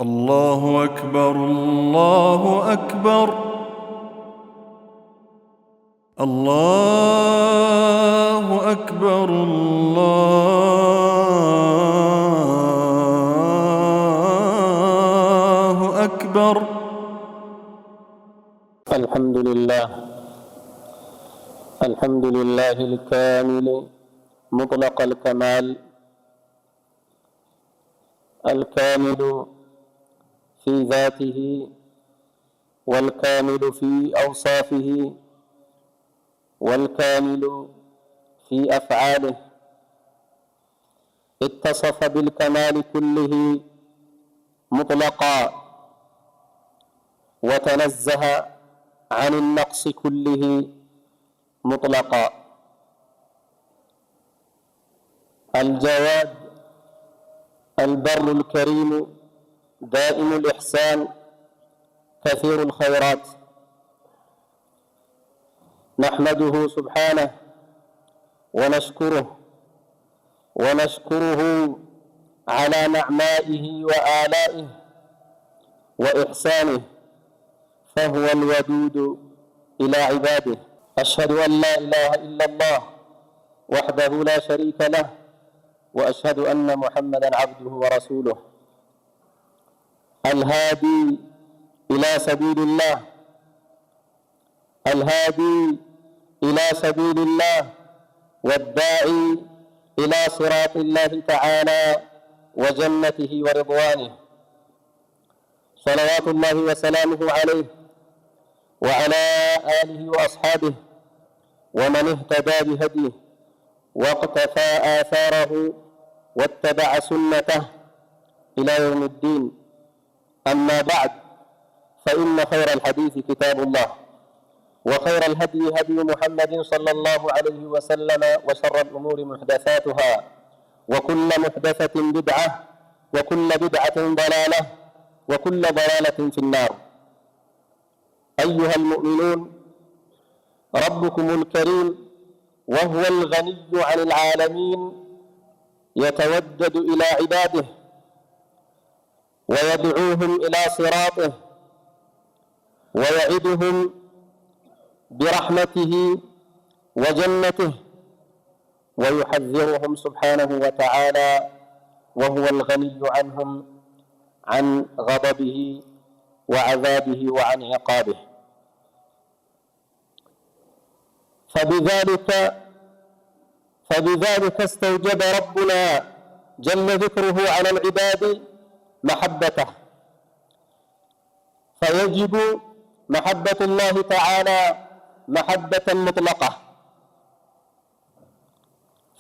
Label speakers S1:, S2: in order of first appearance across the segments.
S1: الله أكبر الله أكبر الله أكبر الله أكبر.
S2: الحمد لله الكامل مطلق الكمال، الكامل في ذاته والكامل في أوصافه والكامل في أفعاله، اتصف بالكمال كله مطلقا وتنزه عن النقص كله مطلقا. الجواد البر الكريم دائم الإحسان كثير الخيرات، نحمده سبحانه ونشكره على نعمائه وآلائه وإحسانه، فهو الودود إلى عباده. أشهد أن لا إله إلا الله وحده لا شريك له، وأشهد أن محمدًا عبده ورسوله، الهادي إلى سبيل الله، الهادي إلى سبيل الله والداعي إلى صراط الله تعالى وجنته ورضوانه، صلوات الله وسلامه عليه وعلى آله وأصحابه ومن اهتدى بهديه واقتفى آثاره واتبع سنته إلى يوم الدين. أما بعد، فإن خير الحديث كتاب الله، وخير الهدي هدي محمد صلى الله عليه وسلم، وشر الأمور محدثاتها، وكل محدثة بدعة، وكل بدعة ضلالة، وكل ضلالة في النار. أيها المؤمنون، ربكم الكريم وهو الغني عن العالمين يتودد إلى عباده ويدعوهم إلى صراطه ويعدهم برحمته وجنته، ويحذرهم سبحانه وتعالى وهو الغني عنهم عن غضبه وعذابه وعن عقابه. فبذلك استوجب ربنا جل ذكره على العباد محبته، فيجب محبة الله تعالى محبة مطلقة،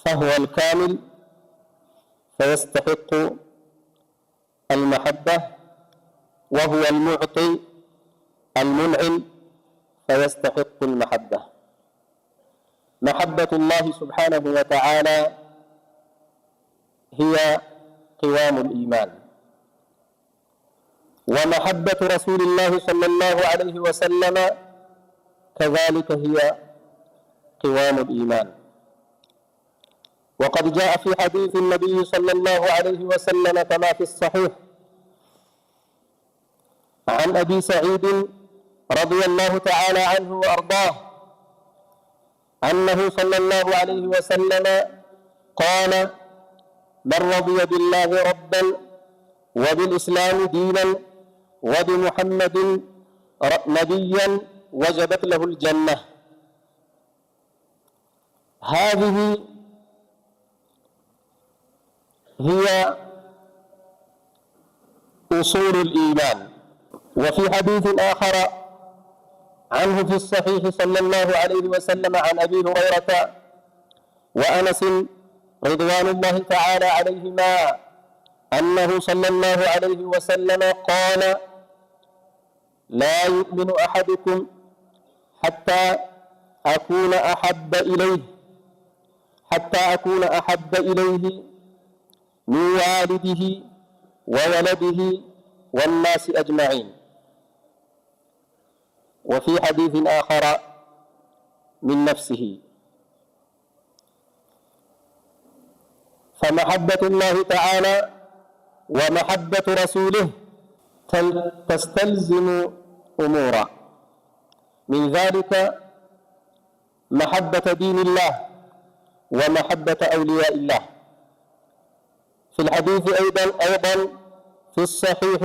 S2: فهو الكامل فيستحق المحبة، وهو المعطي المنعم فيستحق المحبة. محبة الله سبحانه وتعالى هي قوام الإيمان، ومحبة رسول الله صلى الله عليه وسلم كذلك هي قوام الإيمان. وقد جاء في حديث النبي صلى الله عليه وسلم كما في الصحيح عن أبي سعيد رضي الله تعالى عنه وأرضاه أنه صلى الله عليه وسلم قال: من رضي بالله ربا وبالإسلام دينا وبمحمد نبيا وجبت له الجنة. هذه هي أصول الإيمان. وفي حديث آخر عنه في الصحيح صلى الله عليه وسلم عن أبي هريرة وأنس رضوان الله تعالى عليهما أنه صلى الله عليه وسلم قال: لا يؤمن أحدكم حتى أكون أحب إليه من والده وولده والناس أجمعين. وفي حديث آخر من نفسه. فمحبة الله تعالى ومحبة رسوله تستلزم أمورا، من ذلك محبة دين الله ومحبة أولياء الله. في الحديث أيضا في الصحيح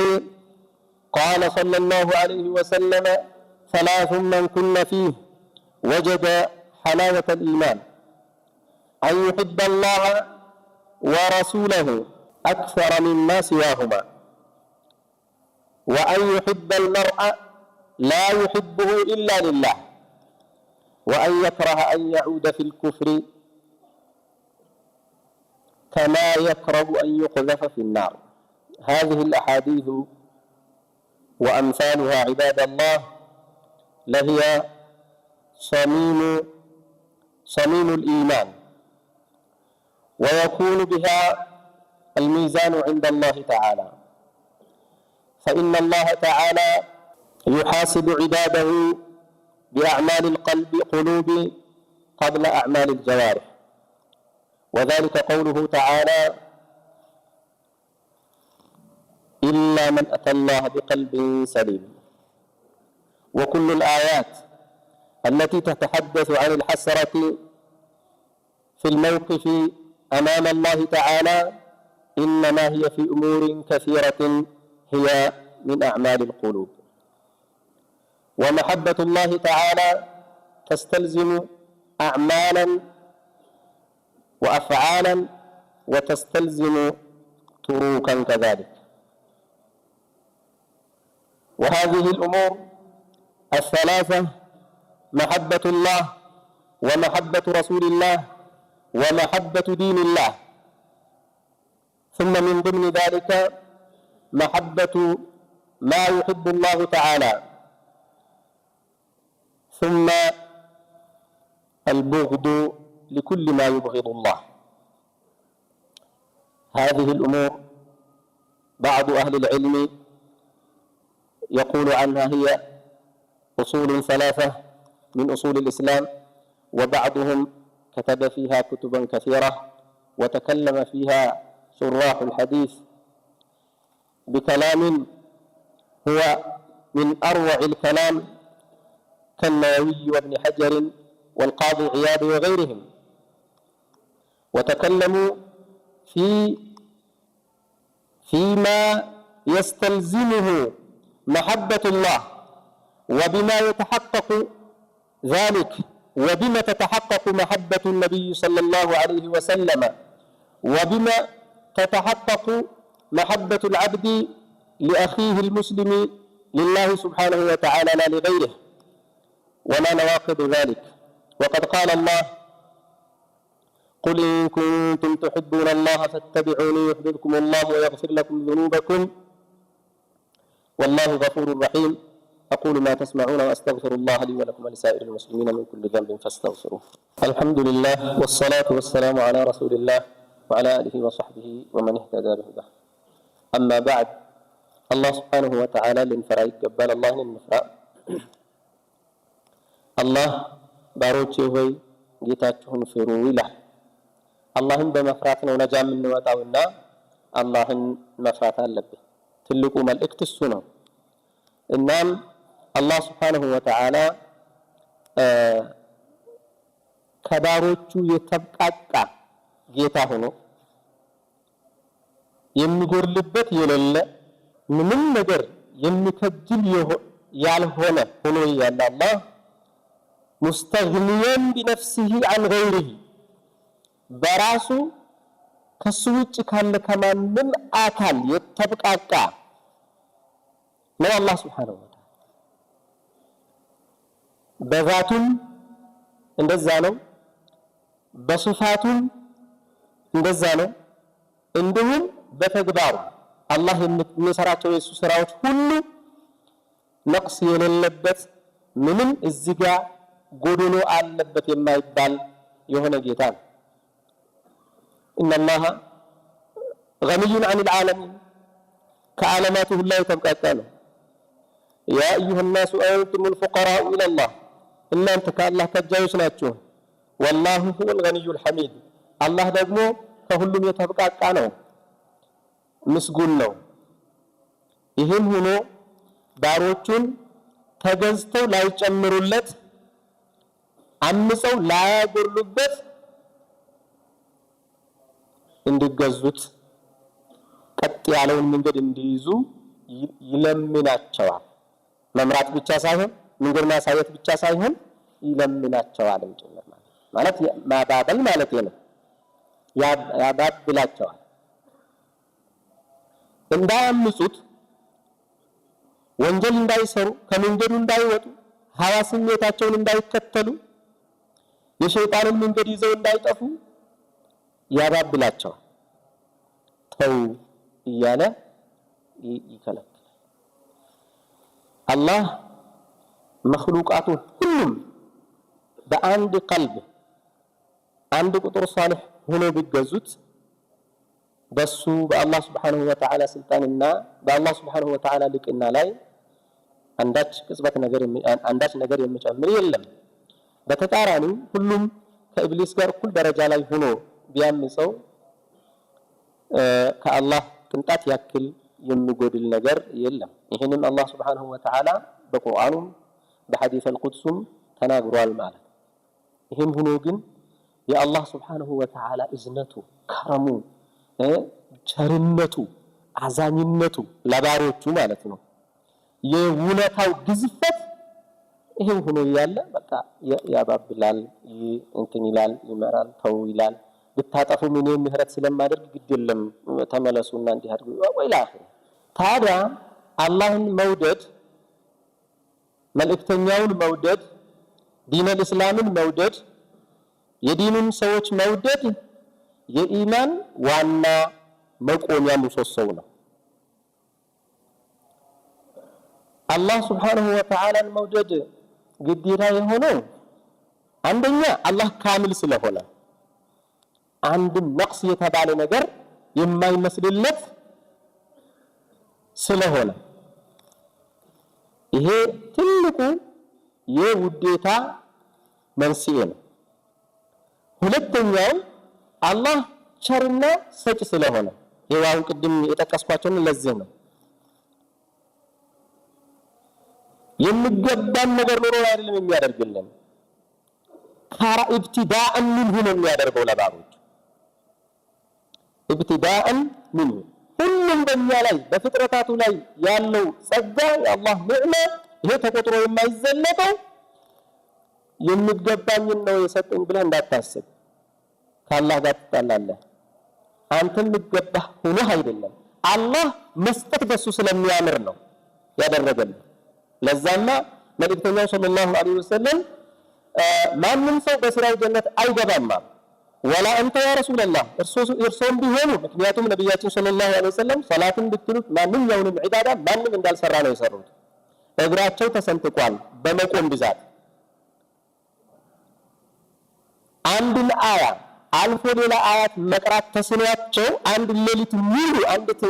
S2: قال صلى الله عليه وسلم: 3 من كن فيه وجد حلاوة الإيمان، أن يحب الله ورسوله أكثر مما سواهما، وأن يحب المرء لا يحبه إلا لله، وأن يكره أن يعود في الكفر كما يكره أن يقذف في النار. هذه الأحاديث وأمثالها عباد الله لهي صميم الإيمان، ويكون بها الميزان عند الله تعالى، فإن الله تعالى يحاسب عباده بأعمال القلوب قبل أعمال الجوارح، وذلك قوله تعالى: إلا من أتى الله بقلب سليم. وكل الآيات التي تتحدث عن الحسرة في الموقف أمام الله تعالى إنما هي في أمور كثيرة هي من أعمال القلوب. ومحبة الله تعالى تستلزم أعمالا وأفعالا وتستلزم تروكا كذلك. وهذه الأمور الثلاثة، محبة الله ومحبة رسول الله ومحبة دين الله، ثم من ضمن ذلك محبة ما يحب الله تعالى، ثم البغض لكل ما يبغض الله. هذه الأمور بعض أهل العلم يقول عنها هي أصول 3 من أصول الإسلام، وبعضهم كتب فيها كتبا كثيرة وتكلم فيها شراح الحديث بكلام هو من أروع الكلام كالنووي وابن حجر والقاضي عياض وغيرهم، وتكلموا فيما يستلزمه محبة الله، وبما يتحقق ذلك، وبما تتحقق محبة النبي صلى الله عليه وسلم، وبما تتحقق محبة العبد لأخيه المسلم لله سبحانه وتعالى لا لغيره، وما نواقض ذلك. وقد قال الله: قل إن كنتم تحبون الله فاتبعوني يحببكم الله ويغفر لكم ذنوبكم والله غفور رحيم. أقول ما تسمعون وأستغفر الله لي ولكم ولسائر المسلمين من كل ذنب فاستغفروه. الحمد لله والصلاة والسلام على رسول الله وعلى آله وصحبه ومن اهتدى بهداه. أما بعد، الله سبحانه وتعالى لنفرا يقبل الله لنفرا الله باروچه ሆይ ጌታችሁን ፍሩ ይላል። አላህን በመፍራት ነው ነጃ የምንወጣውና አላህን መፍራት አለብን። ትልቁ መልእክት እሱ ነው። እናም አላህ Subhanahu Wa Ta'ala ከባሮቹ የተብቃቃ ጌታ ሆኖ የሚጎርልበት የሌለ ምንም ነገር የሚከጅል ያልሆነ ሆኖ ያለ አላህ ሙስተግኒያን بنفسه عن غيره በራሱ ከሱ ውጭ ካለ ከማንም አካል የተብቃቃ ነው አላህ Subhanahu Wa Ta'ala። በዛቱም እንደዛ ነው፣ በصفاቱም እንደዛ ነው፣ እንዲሁም በተግባሩ አላህ የሚሰራቸው የሱ ስራዎች ሁሉ ነቅስ የሌለበት ምንም እዚህ ጋር ጎዶሎ አለበት የማይባል የሆነ ጌታ ነው። ኢነላህ ገኒዩን ዐኒል ዓለሚን ከዓለማቱ ሁሉ የተብቃቃ ነው። ያ አዩሃ الناس أنتم الفقراء إلى الله እናንተ ከአላህ ከጃዮች ናችሁ። ወላሁ هو الغني الحميد አላህ ደግሞ ከሁሉም የተብቃቃ ነው፣ ምስጉን ነው። ይህም ሆኖ ባሮቹን ተገዝተው ላይጨምሩለት አምፀው ላያጎሉበት እንዲገዙት ቀጥ ያለውን መንገድ እንዲይዙ ይለምናቸዋል። መምራት ብቻ ሳይሆን መንገድ ማሳየት ብቻ ሳይሆን ይለምናቸዋል ጭምር ማለት ማባበል ማለት ነው። ያባብላቸዋል እንዳያምፁት፣ ወንጀል እንዳይሰሩ፣ ከመንገዱ እንዳይወጡ፣ ሀዋ ስሜታቸውን እንዳይከተሉ፣ የሸይጣንን መንገድ ይዘው እንዳይጠፉ ያባብላቸዋል። ተው እያለ ይከለክላል። አላህ መኽሉቃቱን ሁሉም በአንድ ቀልብ አንድ ቁጥር ሷሊህ ሆኖ ቢገዙት በሱ በአላህ Subhanahu Wa Ta'ala ስልጣንና በአላህ Subhanahu Wa Ta'ala ልቅና ላይ አንዳች ቅጽበት ነገር የሚጨምር የለም። በተቃራኒው ሁሉም ከኢብሊስ ጋር እኩል ደረጃ ላይ ሆኖ ቢያምፀው ከአላህ ቅንጣት ያክል የሚጎድል ነገር የለም። ይሄንም አላህ Subhanahu Wa Ta'ala በቁርአኑም በሐዲስ አልቁድሱም ተናግሯል ማለት። ይሄም ሆኖ ግን የአላህ Subhanahu Wa Ta'ala እዝነቱ፣ ከረሙ፣ ቸርነቱ፣ አዛኝነቱ ለባሮቹ ማለት ነው የውለታው ግዝፈት ይሄም ሆኖ ያለ በቃ ያባብላል፣ እንትን ይላል፣ ይመራል፣ ተው ይላል። ብታጠፉ ምን ምህረት ስለማደርግ ግድ የለም ተመለሱና እንዲህ አድርጉ ወይ ላአኺር። ታዲያ አላህን መውደድ፣ መልእክተኛውን መውደድ፣ ዲነል እስላምን መውደድ፣ የዲኑን ሰዎች መውደድ የኢማን ዋና መቆሚያ ምሰሶው ነው። አላህ Subhanahu Wa Ta'ala መውደድ ግዴታ የሆነው አንደኛ አላህ ካሚል ስለሆነ አንድ ነቅስ የተባለ ነገር የማይመስልለት ስለሆነ ይሄ ትልቁ የውዴታ መንስኤ ነው። ሁለተኛው አላህ ቸርና ሰጪ ስለሆነ ይዋው ቅድም የጠቀስኳቸውን ለዚህ ነው የሚገባን ነገር ኖሮ አይደለም የሚያደርግልን ካራ ኢብቲዳአን ምንሁ ነው የሚያደርገው ለባሮች ኢብቲዳአን ምንሁ ሁሉም በእኛ ላይ በፍጥረታቱ ላይ ያለው ጸጋ የአላህ ንዕማ ይሄ ተቆጥሮ የማይዘለቀው የሚገባኝን ነው የሰጠኝ ብለህ እንዳታስብ። ከአላህ ጋር ትጣላለህ። አንተም የሚገባህ ሆኖ አይደለም አላህ መስጠት በሱ ስለሚያምር ነው ያደረገልህ። ለዛማ መልእክተኛው ሰለላሁ ዐለይሂ ወሰለም ማንም ሰው በስራው ጀነት አይገባም ወላ አንተ ያ ረሱላህ እርሶም ቢሆኑ ምክንያቱም ነብያችን ሰለላሁ ዐለይሂ ወሰለም ሰላትን ብትሉት ማንኛውንም ዒባዳ ማንም እንዳልሰራ ነው የሰሩት። እግራቸው ተሰንጥቋል በመቆም ብዛት። አንድን አያ አልፎ ሌላ አያት መቅራት ተስኗቸው አንድ ሌሊት ሙሉ አንዲት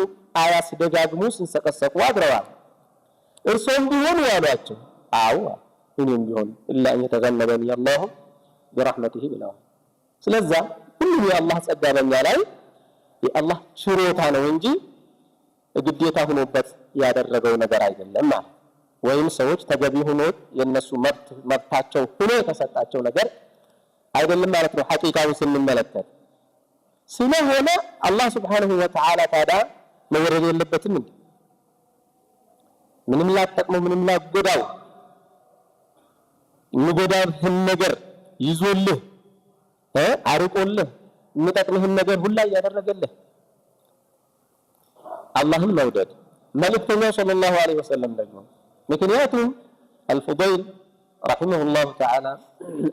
S2: አያ ሲደጋግሙ ሲንሰቀሰቁ አድረዋል። እርሶም ቢሆኑ ያሏቸው አዎ እኔም ቢሆን ኢላ የተገለበኒ አላህ በረህመቲሂ ብለዋል። ስለዚህ ሁሉ የአላህ ጸጋ በእኛ ላይ የአላህ ችሮታ ነው እንጂ ግዴታ ሆኖበት ያደረገው ነገር አይደለም ማለት ወይም ሰዎች ተገቢ ሆኖ የነሱ መብታቸው ሆኖ የተሰጣቸው ነገር አይደለም ማለት ነው። ሐቂቃውን ስንመለከት ስለሆነ አላህ Subhanahu Wa Ta'ala ታዲያ መወረድ የለበትም እንዴ? ምንም ላጠቅመው ምንም ላጎዳው የሚጎዳህን ነገር ይዞልህ አርቆልህ የሚጠቅምህን ነገር ሁላ ያደረገልህ አላህን መውደድ መልእክተኛው ሰለላሁ ዐለይሂ ወሰለም ደግሞ ምክንያቱም አልፉደይል ረሂመሁላሁ ተዓላ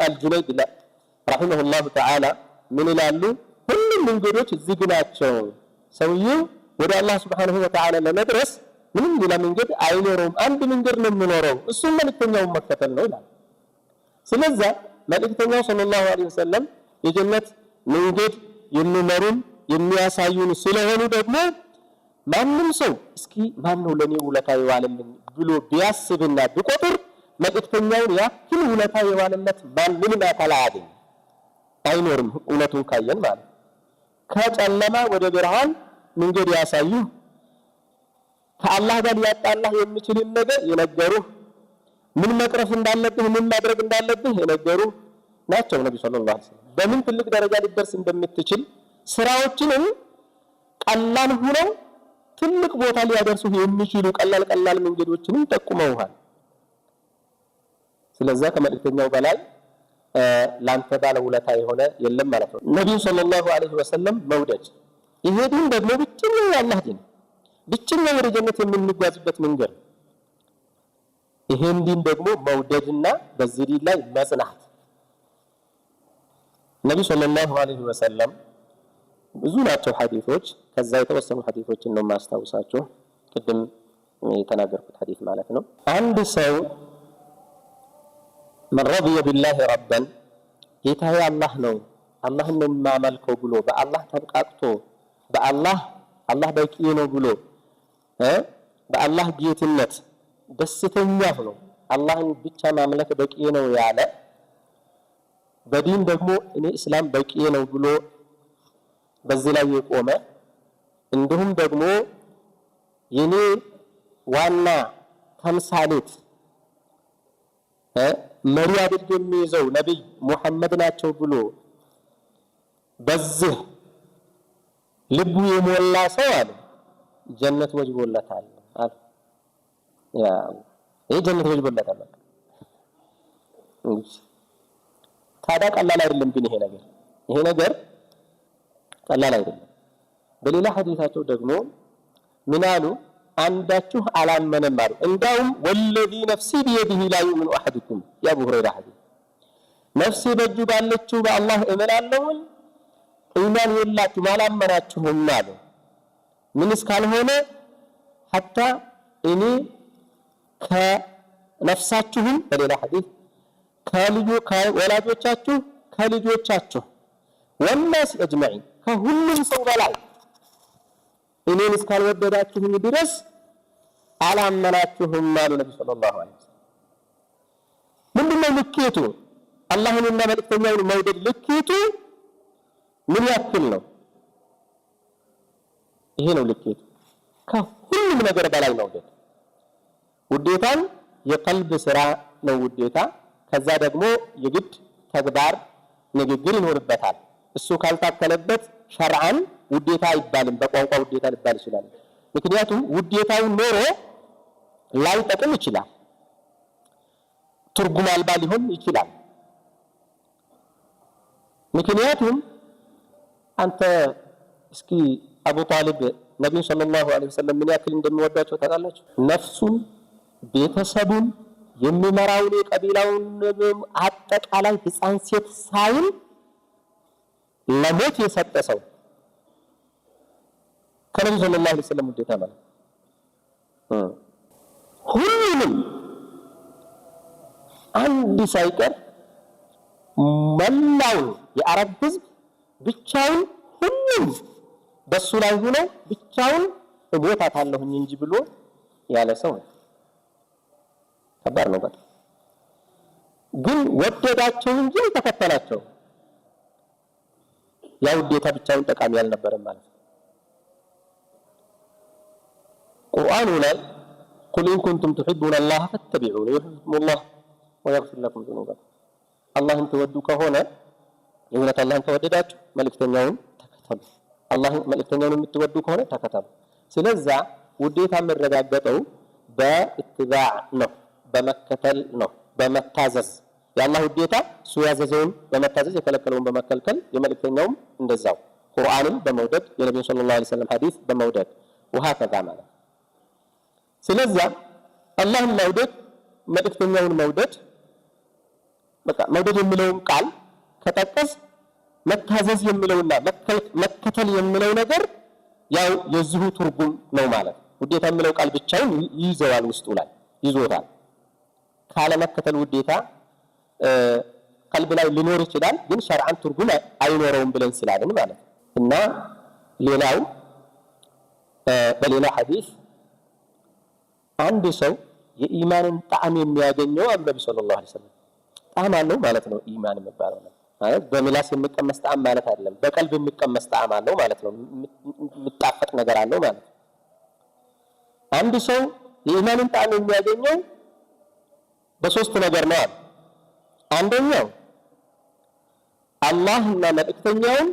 S2: አልጁነይድ ረሂመሁላሁ ተዓላ ምን ይላሉ? ሁሉም መንገዶች ዝግ ናቸው። ሰውየው ወደ አላህ Subhanahu Wa Ta'ala ለመድረስ ምንም ሌላ መንገድ አይኖርም። አንድ መንገድ ነው የሚኖረው እሱም መልእክተኛውን መከተል ነው ይላል። ስለዚህ መልእክተኛው ሰለላሁ ዐለይሂ ወሰለም የጀነት መንገድ የሚመሩን የሚያሳዩን ስለሆኑ ደግሞ ማንም ሰው እስኪ ማን ነው ለኔ ውለታ የዋለልኝ ብሎ ቢያስብና ቢቆጥር መልእክተኛውን ያክል ውለታ የዋለለት ማንንም አካል አይኖርም። እውነቱን ካየን ማለት ከጨለማ ወደ ብርሃን መንገድ ያሳዩ ከአላህ ጋር ሊያጣላህ የሚችልን ነገር የነገሩህ፣ ምን መቅረፍ እንዳለብህ ምን ማድረግ እንዳለብህ የነገሩህ ናቸው ነብዩ ሰለላሁ ዐለይሂ ወሰለም። በምን ትልቅ ደረጃ ሊደርስ እንደምትችል ስራዎችንም ቀላል ሆነው ትልቅ ቦታ ሊያደርሱ የሚችሉ ቀላል መንገዶችንም ጠቁመውሃል። ስለዚህ ከመልእክተኛው በላይ ላንተ ባለውለታ የሆነ የለም ማለት ነው። ነብዩ ሰለላሁ ዐለይሂ ወሰለም መውደድ፣ ይሄ ዲን ደግሞ ብቸኛው የአላህ ዲን፣ ብቸኛው ወደ ጀነት የምንጓዝበት መንገድ። ይሄን ዲን ደግሞ መውደድና በዚህ ዲን ላይ መጽናት። ነብዩ ሰለላሁ ዐለይሂ ወሰለም ብዙ ናቸው ሐዲሶች፣ ከዛ የተወሰኑ ሐዲሶችን ነው ማስተዋወሳቸው፣ ቅድም የተናገርኩት ሐዲስ ማለት ነው። አንድ ሰው من رضي بالله ربا ጌታዬ አላህ ነው አላህን ነው የማመልከው ብሎ በአላህ ተብቃቅቶ በአላህ በቂ ነው ብሎ በአላህ ጌትነት ደስተኛ ሆኖ አላህን ብቻ ማምለክ በቂ ነው ያለ፣ በዲን ደግሞ እኔ እስላም በቂ ነው ብሎ በዚህ ላይ የቆመ፣ እንዲሁም ደግሞ የኔ ዋና ተምሳሌት መሪ አድርጎ የሚይዘው ነብይ ሙሐመድ ናቸው ብሎ በዚህ ልቡ የሞላ ሰው አለ ጀነት ወጅቦለታል አለ። ያ ይሄ ጀነት ወጅቦለታል። ታዲያ ቀላል አይደለም ግን ይሄ ነገር ቀላል አይደለም። በሌላ ሐዲሳቸው ደግሞ ምን አሉ? አንዳችሁ አላመነም አሉ። እንዳውም ወለዚ ነፍሲ ቢየዲሂ ላ ዩእሚኑ አሐዱኩም የአቡ ሁረይራ ሐዲስ፣ ነፍሴ በእጁ ባለችው በአላህ እምላለሁ ኢማን የላችሁም አላመናችሁም አሉ። ምን እስካልሆነ ሐታ እኔ ከነፍሳችሁም በሌላ ሐዲስ ከወላጆቻችሁ ከልጆቻችሁ ወናስ አጅመዒን ከሁሉም ሰው በላይ እኔን እስካልወደዳችሁኝ ድረስ አላመናችሁም አሉ ነብዩ ሰለላሁ ዐለይሂ ወሰለም። ምንድነው ልኬቱ? አላህንና መልእክተኛውን መውደድ ልኬቱ ምን ያክል ነው? ይሄ ነው ልኬቱ። ከሁሉም ነገር በላይ መውደድ። ውዴታን የቀልብ ስራ ነው ውዴታ። ከዛ ደግሞ የግድ ተግባር ንግግር ይኖርበታል። እሱ ካልታከለበት ሸርዓን ውዴታ አይባልም። በቋንቋ ውዴታ ሊባል ይችላል። ምክንያቱም ውዴታው ኖሮ ላይጠቅም ይችላል፣ ትርጉም አልባ ሊሆን ይችላል። ምክንያቱም አንተ እስኪ አቡ ጣሊብ ነብዩ ሰለላሁ ዐለይሂ ወሰለም ምን ያክል እንደሚወዳቸው ታውቃላችሁ? ነፍሱን፣ ቤተሰቡን፣ የሚመራውን የቀቢላውን አጠቃላይ ህፃን ሴት ሳይል ለሞት የሰጠ ሰው ከነብዩ ሰለላሁ ዐለይሂ ወሰለም ውዴታ ማለት ሁሉንም አንድ ሳይቀር መላውን የአረብ ህዝብ ብቻውን ሁሉም በሱ ላይ ሆኖ ብቻውን እሞታታለሁኝ እንጂ ብሎ ያለ ሰው ከባድ ነው። በቃ ግን ወደዳቸው እንጂ ተከተላቸው። ያ ውዴታ ብቻውን ጠቃሚ አልነበረም ማለት ነው። ቁርአኑ ላይ ቁል ኢን ኩንቱም ትሒቡነ አላህ ፈተቢዑኒ ዩሕቢብኩሙላህ ወየግፊር ለኩም ዙኑበኩም፣ አላህን ትወዱ ከሆነ የእውነት አላህን ከወደዳችሁ መልእክተኛውን ተከተሉ። አላህን መልእክተኛውን የምትወዱ ከሆነ ተከተሉ። ስለዚህ ውዴታ የሚረጋገጠው በኢትባዕ ነው፣ በመከተል ነው፣ በመታዘዝ። የአላህ ውዴታ እሱ ያዘዘውን በመታዘዝ የከለከለውን በመከልከል፣ የመልእክተኛውም እንደዛው ቁርአንን በመውደድ የነብዩ ሰለላሁ ዐለይሂ ወሰለም ሐዲስ በመውደድ ወሃከዛ ማለት። ስለዚህ አላህን መውደድ መልእክተኛውን መውደድ በቃ መውደድ የሚለውን ቃል ከጠቀስ መታዘዝ የሚለውና መከተል የሚለው ነገር ያው የዚሁ ትርጉም ነው ማለት። ውዴታ የሚለው ቃል ብቻውን ይይዘዋል፣ ውስጡ ላይ ይዞታል። ካለ መከተል ውዴታ ቀልብ ላይ ሊኖር ይችላል፣ ግን ሸርዓን ትርጉም አይኖረውም ብለን ስላልን ማለት ነው። እና ሌላው በሌላ ሐዲስ አንድ ሰው የኢማንን ጣዕም የሚያገኘው ነብዩ ሰለላሁ ዐለይሂ ወሰለም ጣዕም አለው ማለት ነው። ኢማን የሚባለው ማለት በምላስ የሚቀመስ ጣዕም ማለት አይደለም፣ በቀልብ የሚቀመስ ጣዕም አለው ማለት ነው። የሚጣፈጥ ነገር አለው ማለት ነው። አንድ ሰው የኢማንን ጣዕም የሚያገኘው በሶስት ነገር ነው። አንደኛው አላህና መልእክተኛውን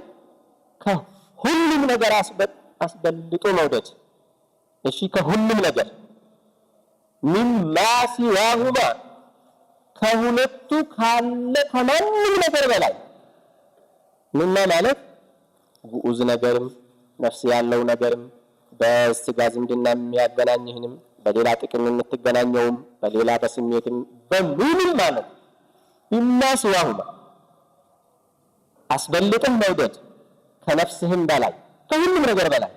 S2: ከሁሉም ነገር አስበልጦ መውደድ። እሺ ከሁሉም ነገር ሚማ ሲዋሁማ ከሁለቱ ካለ ከማንም ነገር በላይ ሚማ ማለት ጉዑዝ ነገርም ነፍስ ያለው ነገርም በስጋ ዝምድና የሚያገናኝህንም በሌላ ጥቅም የምትገናኘውም በሌላ በስሜትም በምንም ማለት ሚማ ሲዋሁማ አስበልጠህ መውደድ ከነፍስህም በላይ ከሁሉም ነገር በላይ።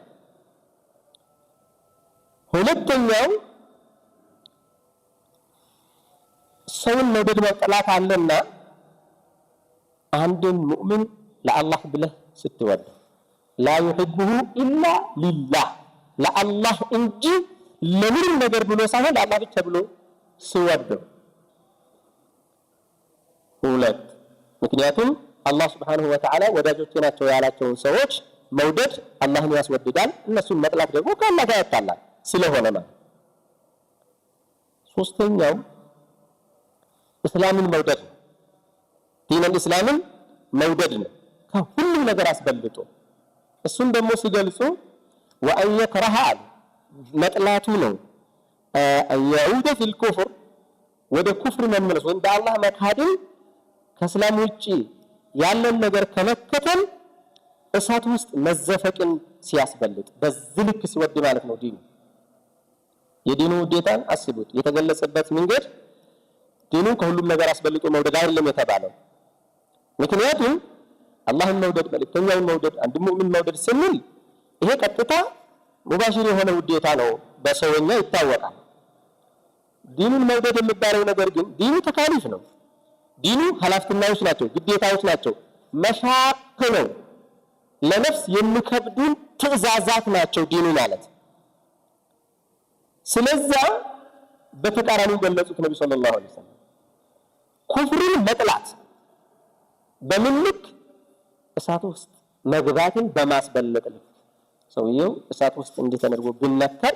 S2: ሁለተኛው ሰውን መውደድ መጠላት አለና አንድን ሙእሚን ለአላህ ብለህ ስትወድ ላ ዩሂቡሁ ኢላ ሊላህ ለአላህ እንጂ ለምንም ነገር ብሎ ሳይሆን ለአላህ ብቻ ብሎ ሲወደው። ሁለት ምክንያቱም አላህ ሱብሓነሁ ወተዓላ ወዳጆቼ ናቸው ያላቸውን ሰዎች መውደድ አላህን ያስወድዳል፣ እነሱን መጥላት ደግሞ ከአላህ ጋር ያጣላል ስለሆነ ነው። ሶስተኛው እስላምን መውደድ ነው። ዲነል እስላምን መውደድ ነው ከሁሉም ነገር አስበልጦ። እሱን ደግሞ ሲገልጹ ወአን የክረሀ አሉ መጥላቱ ነው። የዑደ ፊል ኩፍር ወደ ኩፍር መመለስ ወይም በአላህ መካድን ከእስላም ውጪ ያለን ነገር ከመከተል እሳት ውስጥ መዘፈቅን ሲያስበልጥ በዚህ ልክ ሲወድ ማለት ነው። ዲኑ የዲኑ ውዴታን አስቡት። የተገለጸበት መንገድ ዲኑ ከሁሉም ነገር አስበልጦ መውደድ አይደለም የተባለው። ምክንያቱም አላህን መውደድ መልእክተኛውን መውደድ አንድ ሙእሚን መውደድ ስንል ይሄ ቀጥታ ሙባሽር የሆነ ውዴታ ነው፣ በሰውኛ ይታወቃል። ዲኑን መውደድ የሚባለው ነገር ግን ዲኑ ተካሊፍ ነው። ዲኑ ኃላፊነቶች ናቸው፣ ግዴታዎች ናቸው፣ መሻቅ ነው፣ ለነፍስ የሚከብዱን ትዕዛዛት ናቸው ዲኑ ማለት። ስለዛ በተቃራኒው ገለጹት ነብዩ ሰለላሁ ዐለይሂ ወሰለም። ኩፍርን መጥላት በምን ልክ? እሳት ውስጥ መግባትን በማስበለጥ ልክ። ሰውየው እሳት ውስጥ እንዲህ ተደርጎ ቢነከር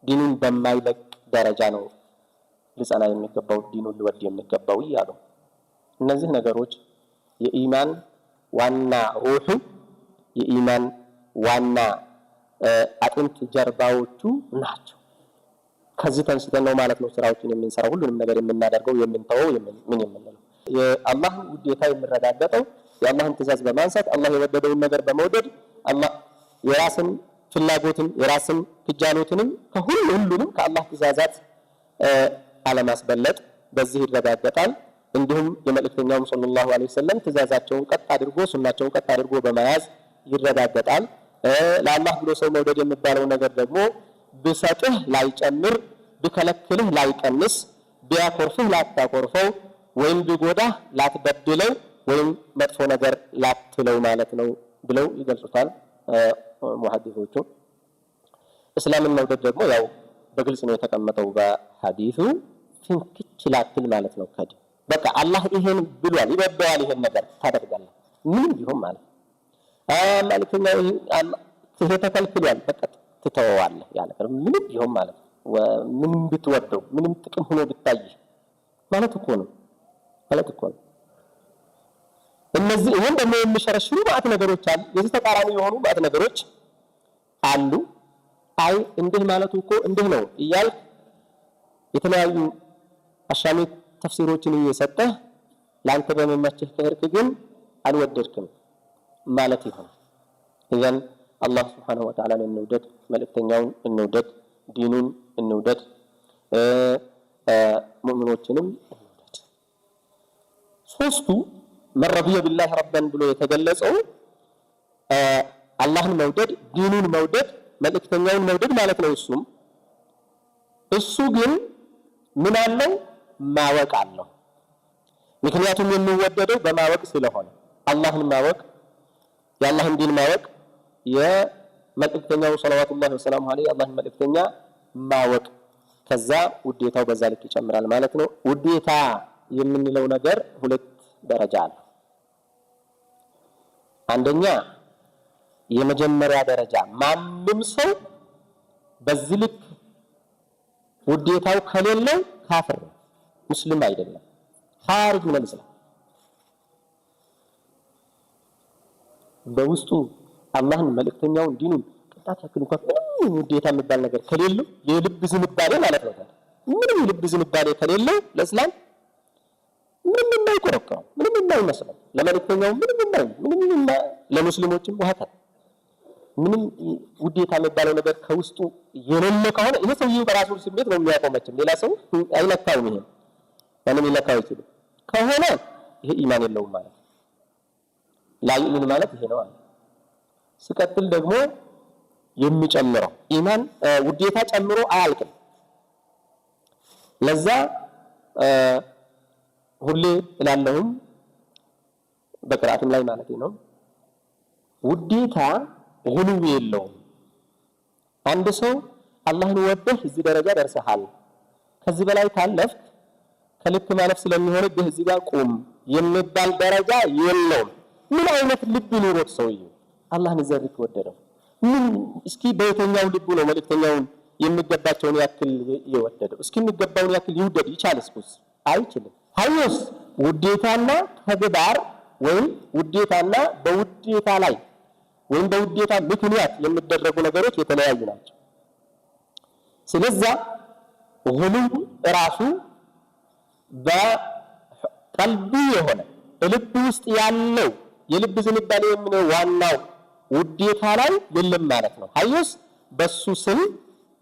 S2: ዲኑን በማይለቅ ደረጃ ነው ሊጸና የሚገባው፣ ዲኑን ሊወድ የሚገባው እያሉ እነዚህ ነገሮች የኢማን ዋና ሩህ የኢማን ዋና አጥንት ጀርባዎቹ ናቸው። ከዚህ ተንስተን ነው ማለት ነው ስራዎችን የምንሰራው፣ ሁሉንም ነገር የምናደርገው፣ የምንተወው፣ ምን የምንለው። የአላህን ውዴታ የሚረጋገጠው የአላህን ትእዛዝ በማንሳት አላህ የወደደውን ነገር በመውደድ አላህ የራስን ፍላጎትን የራስን ክጃሎትንም ሁሉንም ከአላህ ትእዛዛት አለማስበለጥ በዚህ ይረጋገጣል። እንዲሁም የመልእክተኛውም ሰለላሁ ዐለይሂ ወሰለም ትእዛዛቸውን ቀጥ አድርጎ ሱናቸውን ቀጥ አድርጎ በመያዝ ይረጋገጣል። ለአላህ ብሎ ሰው መውደድ የሚባለው ነገር ደግሞ ቢሰጥህ ላይጨምር፣ ቢከለክልህ ላይቀንስ፣ ቢያኮርፍህ ላታኮርፈው፣ ወይም ቢጎዳህ ላትበድለው፣ ወይም መጥፎ ነገር ላትለው ማለት ነው ብለው ይገልጹታል ሙሐዲሶቹ። እስላምን መውደድ ደግሞ ያው በግልጽ ነው የተቀመጠው በሐዲሱ። ፍንክች ላትል ማለት ነው ከዲ በቃ አላህ ይሄን ብሏል ይወደዋል፣ ይሄን ነገር ታደርጋለህ ምንም ቢሆን ማለት መልእክተኛው ይሄ ተከልክሏል በቃ ትተወዋለህ ያ ነገር ምንም ቢሆን ማለት ነው። ምንም ብትወደው ምንም ጥቅም ሆኖ ብታይ ማለት እኮ ነው ማለት እኮ ነው። እነዚህ ይሄን ደግሞ የሚሸረሽሩ ማዕት ነገሮች አሉ፣ የዚህ ተቃራኒ የሆኑ ማዕት ነገሮች አሉ። አይ እንዲህ ማለቱ እኮ እንዲህ ነው እያልክ የተለያዩ አሻሚ ተፍሲሮችን እየሰጠህ ለአንተ በመመቸህ ከሄድክ ግን አልወደድክም ማለት ይሆናል። ኢዘን አላህ ሱብሓነሁ ወተዓላ እንውደድ፣ መልእክተኛውን እንውደድ፣ ዲኑን እንውደድ፣ ሙእሚኖችንም እንውደድ። ሶስቱ መረቢየ ቢላህ ረበን ብሎ የተገለጸው አላህን መውደድ፣ ዲኑን መውደድ፣ መልእክተኛውን መውደድ ማለት ነው። እሱ ግን ምን አለው? ማወቅ አለው። ምክንያቱም የሚወደደው በማወቅ ስለሆነ አላህን ማወቅ፣ የአላህን ዲን ማወቅ፣ የመልእክተኛው ሰለዋቱላሂ ወሰላሙ ዐለይሂ አላህን መልእክተኛ ማወቅ፣ ከዛ ውዴታው በዛ ልክ ይጨምራል ማለት ነው። ውዴታ የምንለው ነገር ሁለት ደረጃ አለ። አንደኛ የመጀመሪያ ደረጃ ማንም ሰው በዚህ ልክ ውዴታው ከሌለው ካፍር ነው፣ ሙስሊም አይደለም፣ ኻሪጅ ምን ይመስላል። በውስጡ አላህን መልእክተኛውን ዲኑን ቅጣት ያክል እንኳን ምንም ውዴታ የሚባል ነገር ከሌለው የልብ ዝንባሌ ማለት ነው። ምንም የልብ ዝንባሌ ከሌለው ለእስላም ምንም የማይቆረቆረው ምንም የማይመስለው ለመልእክተኛው ምንም ለሙስሊሞችም ወሀታ ምንም ውዴታ የሚባለው ነገር ከውስጡ የሌለ ከሆነ ይሄ ሰውዬው በራሱ ስሜት ነው የሚያቆመችም ሌላ ሰው አይለካውም። ይሄ ማንም ይለካው ይችላል ከሆነ ይሄ ኢማን የለውም ማለት ላይምን ማለት ይሄ ነው ማለት። ሲቀጥል ደግሞ የሚጨምረው ኢማን ውዴታ ጨምሮ አያልቅም። ለዛ ሁሌ እላለሁም በቅራአትም ላይ ማለት ነው ውዴታ ሁሉ የለውም። አንድ ሰው አላህን ወደህ እዚህ ደረጃ ደርሰሃል፣ ከዚህ በላይ ካለፍክ ከልክ ማለፍ ስለሚሆንብህ እዚህ ጋር ቁም የሚባል ደረጃ የለውም። ምን አይነት ልብ ኑሮት ሰውዬው አላህን ዘርክ ወደደው? ምን እስኪ በየትኛው ልቡ ነው መልእክተኛውን የሚገባቸውን ያክል የወደደው? እስኪ የሚገባውን ያክል ይውደድ ይቻልስ? አይችልም። ሀዩስ ውዴታና ተግባር ወይም ውዴታና በውዴታ ላይ ወይም በውዴታ ምክንያት የሚደረጉ ነገሮች የተለያዩ ናቸው። ስለዚህ ሁሉም ራሱ በቀልቢ የሆነ ልብ ውስጥ ያለው የልብ ዝንባሌ የሚለው ዋናው ውዴታ ላይ የለም ማለት ነው። ሀዩስ በሱ ስም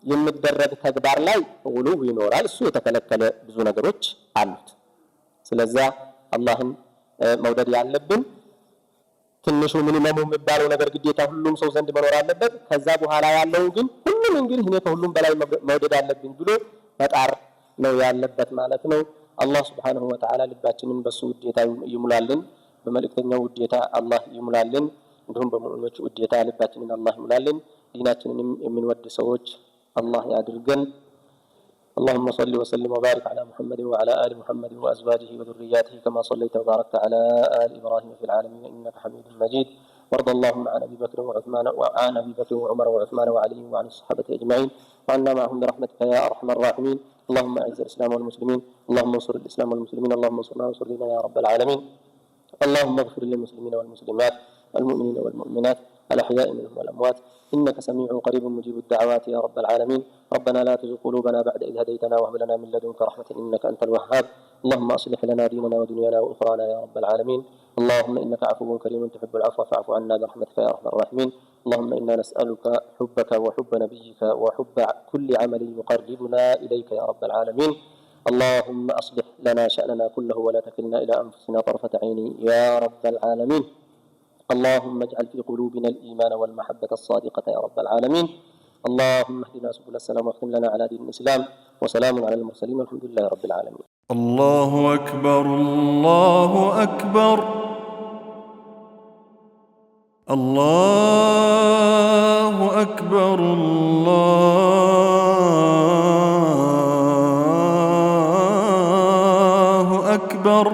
S2: የሚደረግ ተግባር ላይ ሁሉ ይኖራል። እሱ የተከለከለ ብዙ ነገሮች አሉት። ስለዚህ አላህን መውደድ ያለብን ትንሹ ሚኒመሙ የሚባለው ነገር ግዴታ ሁሉም ሰው ዘንድ መኖር አለበት። ከዛ በኋላ ያለው ግን ሁሉም እንግዲህ እኔ ከሁሉም በላይ መውደድ አለብኝ ብሎ መጣር ነው ያለበት ማለት ነው። አላህ Subhanahu Wa Ta'ala ልባችንን በሱ ውዴታ ይሙላልን፣ በመልእክተኛው ውዴታ አላህ ይሙላልን፣ እንዲሁም በሙእሚኖች ውዴታ ልባችንን አላህ ይሙላልን። ዲናችንን የምንወድ ሰዎች አላህ ያድርገን። اللهم صل وسلم وبارك على محمد وعلى آل محمد وأزواجه وذرياته كما صليت وباركت على آل إبراهيم في العالمين إنك حميد مجيد. وارض اللهم عن أبي بكر وعثمان وعن أبي بكر وعمر وعثمان وعلي وعن الصحابة أجمعين وعنا معهم برحمتك يا أرحم الراحمين. اللهم أعز الإسلام والمسلمين، اللهم انصر الإسلام والمسلمين، اللهم انصرنا وانصر ديننا يا رب العالمين. اللهم اغفر للمسلمين والمسلمات المؤمنين والمؤمنات الأحياء منهم والأموات إنك سميع قريب مجيب الدعوات يا رب العالمين. ربنا لا تزغ قلوبنا بعد إذ هديتنا وهب لنا من لدنك رحمة إنك أنت الوهاب. اللهم أصلح لنا ديننا ودنيانا وأخرانا يا رب العالمين. اللهم إنك عفو كريم تحب العفو فاعف عنا برحمتك يا أرحم الراحمين. اللهم إنا نسألك حبك وحب نبيك وحب كل عمل يقربنا إليك يا رب العالمين. اللهم أصلح لنا شأننا كله ولا تكلنا إلى أنفسنا طرفة عين يا رب العالمين. اللهم اجعل في قلوبنا الإيمان والمحبة الصادقة يا رب العالمين. اللهم اهدنا سبل السلام واختم لنا على دين الإسلام وسلام على المرسلين والحمد لله رب العالمين.
S1: الله أكبر الله أكبر الله أكبر الله أكبر